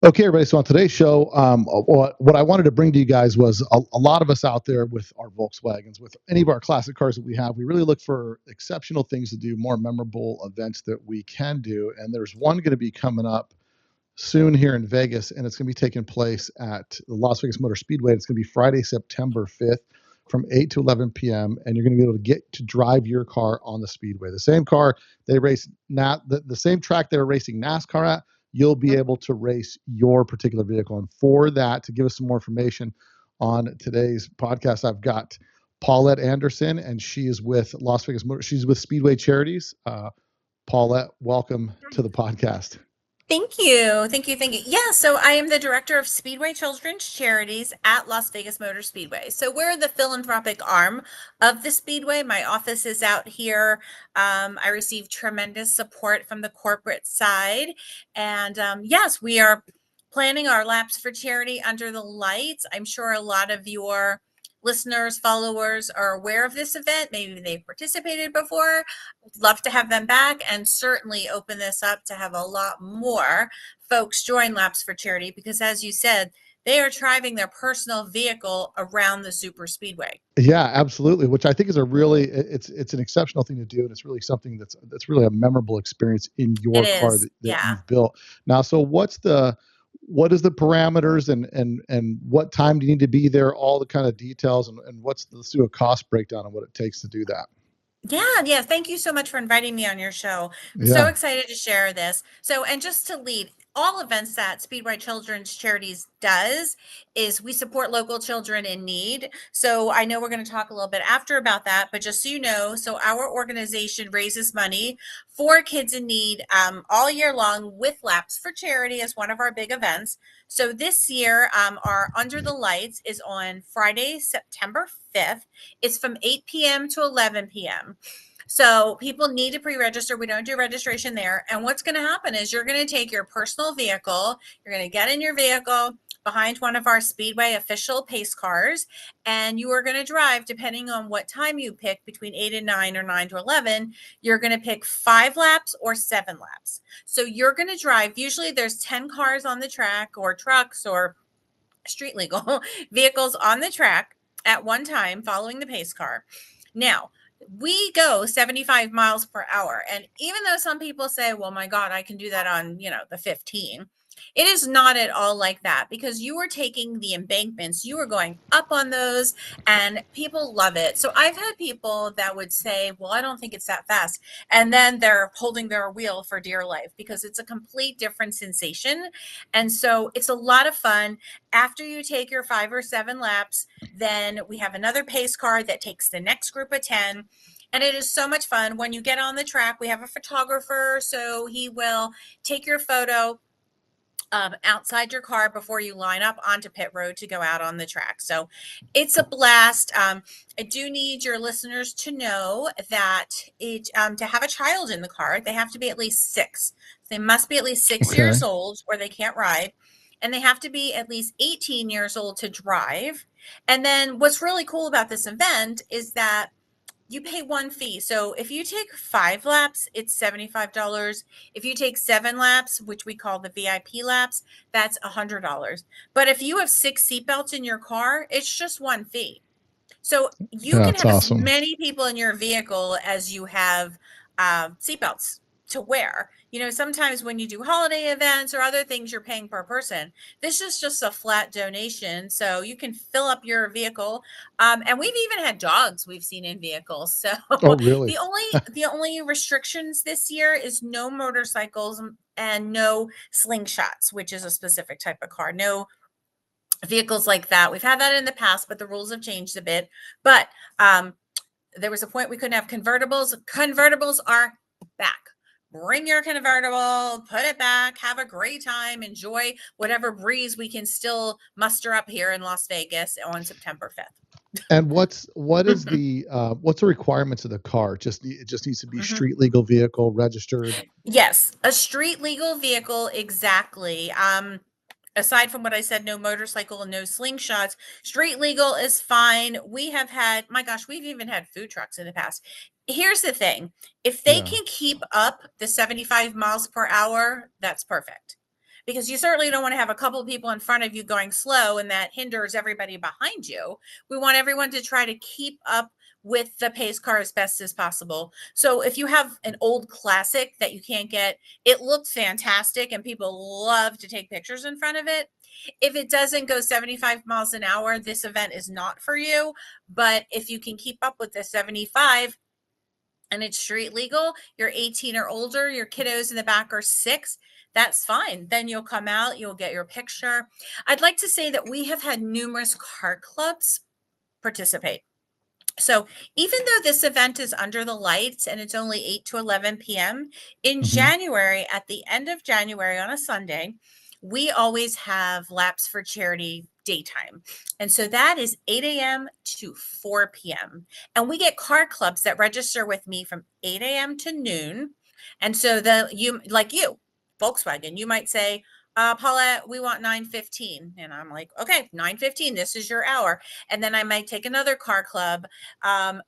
Okay, everybody. So on today's show, what I wanted to bring to you guys was a lot of us out there with our Volkswagens, with any of our classic cars that we have. We really look for exceptional things to do, more memorable events that we can do. And there's one going to be coming up soon here in Vegas, and it's going to be taking place at the Las Vegas Motor Speedway. It's going to be Friday, September 5th from 8 to 11 p.m. And you're going to be able to get to drive your car on the Speedway. The same car they race, the same track they're racing NASCAR at, you'll be able to race your particular vehicle. And for that, to give us some more information on today's podcast, I've got Paulette Anderson, and she is with Las Vegas Motor. She's with Speedway Charities. Paulette, welcome to the podcast. Thank you. Thank you. Thank you. Yeah, so I am the director of Speedway Children's Charities at Las Vegas Motor Speedway. So we're the philanthropic arm of the Speedway. My office is out here. I receive tremendous support from the corporate side. And yes, we are planning our laps for charity under the lights. I'm sure a lot of your listeners, followers are aware of this event. Maybe they've participated before. Love to have them back, and certainly open this up to have a lot more folks join Laps for Charity, because as you said, they are driving their personal vehicle around the super speedway. Yeah, absolutely. Which I think is a really it's an exceptional thing to do, and it's really something that's really a memorable experience in It your car is. that Yeah. you've built. Now, so what is the parameters, and what time do you need to be there? All the kind of details, and let's do a cost breakdown on what it takes to do that. Yeah. Thank you so much for inviting me on your show. I'm so Yeah. excited to share this. So, and just to lead, all events that Speedway Children's Charities does is we support local children in need. So I know we're going to talk a little bit after about that, but just so you know, so our organization raises money for kids in need all year long, with Laps for Charity as one of our big events. So this year, our Under the Lights is on Friday, September 5th. It's from 8 p.m. to 11 p.m. So people need to pre-register. We don't do registration there. And what's going to happen is you're going to take your personal vehicle, you're going to get in your vehicle behind one of our Speedway official pace cars, and you are going to drive, depending on what time you pick, between 8 and 9 or 9 to 11, you're going to pick 5 laps or 7 laps. So you're going to drive, usually there's 10 cars on the track, or trucks, or street legal vehicles on the track at one time following the pace car. Now, we go 75 miles per hour. And even though some people say, well, my God, I can do that on, the 15, it is not at all like that, because you are taking the embankments, you are going up on those, and people love it. So I've had people that would say, well, I don't think it's that fast. And then they're holding their wheel for dear life, because it's a complete different sensation. And so it's a lot of fun. After you take your 5 or 7 laps, then we have another pace car that takes the next group of 10. And it is so much fun. When you get on the track, we have a photographer, so he will take your photo outside your car before you line up onto pit road to go out on the track. So it's a blast. I do need your listeners to know that to have a child in the car, they have to be at least 6. They must be at least 6 Okay. years old, or they can't ride. And they have to be at least 18 years old to drive. And then what's really cool about this event is that you pay one fee. So if you take 5 laps, it's $75. If you take 7 laps, which we call the VIP laps, that's $100. But if you have 6 seatbelts in your car, it's just one fee. So you Yeah, can it's have as awesome. many people in your vehicle as you have seatbelts to wear. Sometimes when you do holiday events or other things, you're paying per person. This is just a flat donation, so you can fill up your vehicle. And we've even had dogs we've seen in vehicles. So Oh, really? the only restrictions this year is no motorcycles and no slingshots, which is a specific type of car. No vehicles like that. We've had that in the past, but the rules have changed a bit. But there was a point we couldn't have convertibles. Convertibles are back. Bring your convertible, put it back, have a great time, enjoy whatever breeze we can still muster up here in Las Vegas on September 5th. And what's the requirements of the car? It just needs to be Mhm. street legal vehicle, registered. Yes, a street legal vehicle, exactly. Aside from what I said, no motorcycle and no slingshots, street legal is fine. We have had, my gosh, we've even had food trucks in the past. Here's the thing. If they Yeah. can keep up the 75 miles per hour, that's perfect. because you certainly don't want to have a couple of people in front of you going slow and that hinders everybody behind you. We want everyone to try to keep up with the pace car as best as possible. So if you have an old classic that you can't get, it looks fantastic and people love to take pictures in front of it. If it doesn't go 75 miles an hour, this event is not for you. But if you can keep up with the 75 and it's street legal, you're 18 or older, your kiddos in the back are 6, that's fine. Then you'll come out, you'll get your picture. I'd like to say that we have had numerous car clubs participate. So even though this event is under the lights and it's only 8 to 11 p.m., in Hmm. January, at the end of January on a Sunday, we always have Laps for Charity daytime. And so that is 8 a.m. to 4 p.m. And we get car clubs that register with me from 8 a.m. to noon. And so you, Volkswagen, you might say, Paulette, we want 9:15. And I'm like, okay, 9:15, this is your hour. And then I might take another car club. I've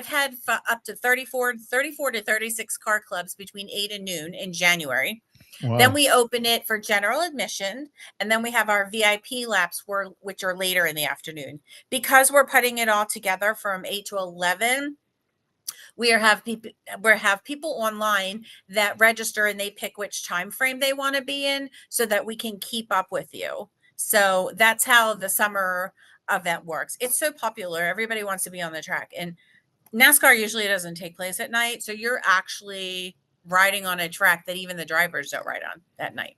had up to 34 to 36 car clubs between 8 and noon in January. Then Wow. we open it for general admission, and then we have our VIP laps, which are later in the afternoon. Because we're putting it all together from 8 to 11, we have people online that register and they pick which time frame they want to be in so that we can keep up with you. So that's how the summer event works. It's so popular. Everybody wants to be on the track. And NASCAR usually doesn't take place at night. So you're actually riding on a track that even the drivers don't ride on at night.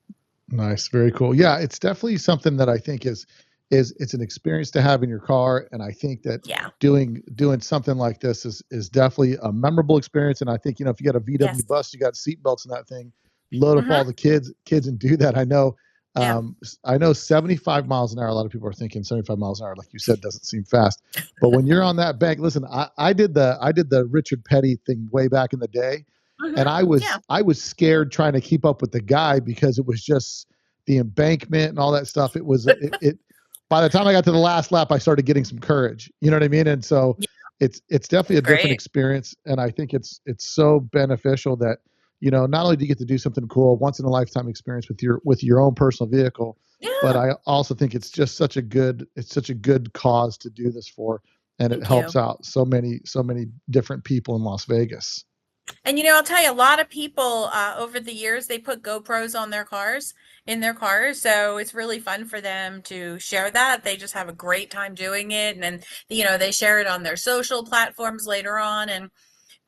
Nice, very cool. Yeah, it's definitely something that I think is it's an experience to have in your car, and I think that Yeah. doing something like this is definitely a memorable experience. And I think if you got a VW Yes. bus, you got seat belts in that thing, load up all Mm-hmm. the kids and do that. Yeah. I know 75 miles an hour. A lot of people are thinking 75 miles an hour, like you said, doesn't seem fast. But when you're on that bank, listen, I did the Richard Petty thing way back in the day, and Mm-hmm. I was scared trying to keep up with the guy because it was just the embankment and all that stuff. It was it by the time I got to the last lap, I started getting some courage. You know what I mean? And so Yeah. it's definitely It's a different great. experience, and I think it's so beneficial that not only do you get to do something cool, once in a lifetime experience with your own personal vehicle, but Yeah. I also think it's such a good cause to do this for, and it Thank helps you. out so many different people in Las Vegas. And I'll tell you, a lot of people over the years they put GoPros on their cars in their cars, so it's really fun for them to share that. They just have a great time doing it, and then they share it on their social platforms later on. And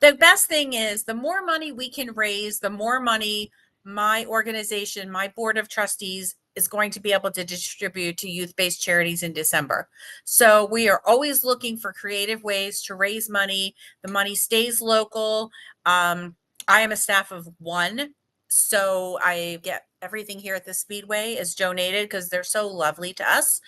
the best thing is the more money we can raise, the more money my organization, my board of trustees is going to be able to distribute to youth-based charities in December. So we are always looking for creative ways to raise money. The money stays local. I am a staff of one, so I get everything here at the Speedway is donated because they're so lovely to us.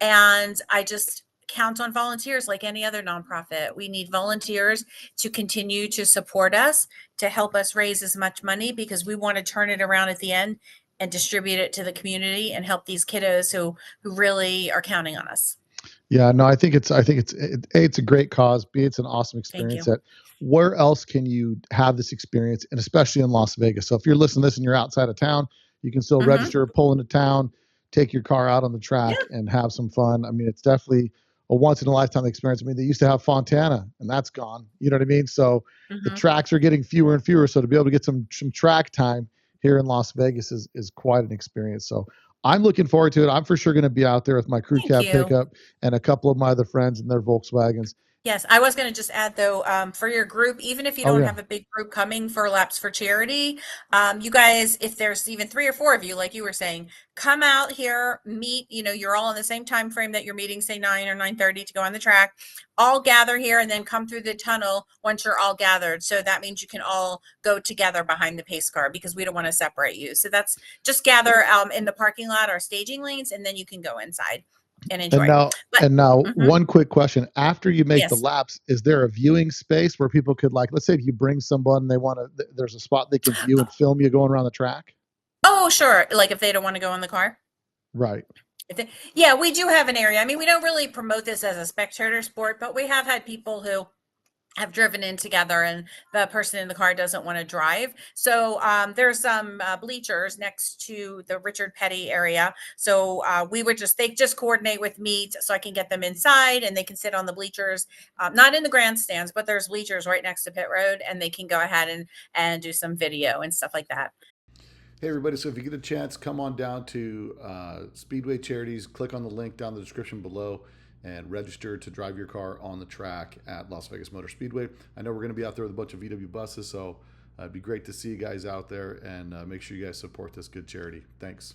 And I just count on volunteers like any other nonprofit. We need volunteers to continue to support us, to help us raise as much money because we want to turn it around at the end and distribute it to the community and help these kiddos who really are counting on us. Yeah, no, I think it's a great cause. B, it's an awesome Thank experience. you. That where else can you have this experience, and especially in Las Vegas? So if you're listening to this and you're outside of town, you can still Hmm. register, pull into town, take your car out on the track, Yeah. and have some fun. I mean, it's definitely a once in a lifetime experience. I mean, they used to have Fontana, and that's gone. You know what I mean? So the Hmm. tracks are getting fewer and fewer. So to be able to get some track time here in Las Vegas is quite an experience. So I'm looking forward to it. I'm for sure going to be out there with my crew Thank cab you. pickup and a couple of my other friends in their Volkswagens. Yes, I was going to just add though, for your group, even if you Oh don't yeah, have a big group coming for Laps for Charity, you guys, if there's even 3 or 4 of you, like you were saying, come out here, meet. You're all in the same time frame that you're meeting, say 9 or 9:30 to go on the track. All gather here and then come through the tunnel once you're all gathered. So that means you can all go together behind the pace car because we don't want to separate you. So that's just gather in the parking lot, our staging lanes, and then you can go inside and and enjoy. now But and now mhm, one quick question: after you make the yes. laps, is there a viewing space where people could, like, let's say if you bring someone, they want to, there's a spot they can view and film you going around the track? Oh, sure. Like if they don't want to go in the car. Right. Yeah, we do have an area. I mean, we don't really promote this as a spectator sport, but we have had people who have driven in together and the person in the car doesn't want to drive. So there's some bleachers next to the Richard Petty area. So they just coordinate with me so I can get them inside and they can sit on the bleachers, not in the grandstands, but there's bleachers right next to pit road and they can go ahead and do some video and stuff like that. Hey, everybody. So if you get a chance, come on down to Speedway Charities, click on the link down in the description below, and register to drive your car on the track at Las Vegas Motor Speedway. I know we're going to be out there with a bunch of VW buses, so it'd be great to see you guys out there, and make sure you guys support this good charity. Thanks.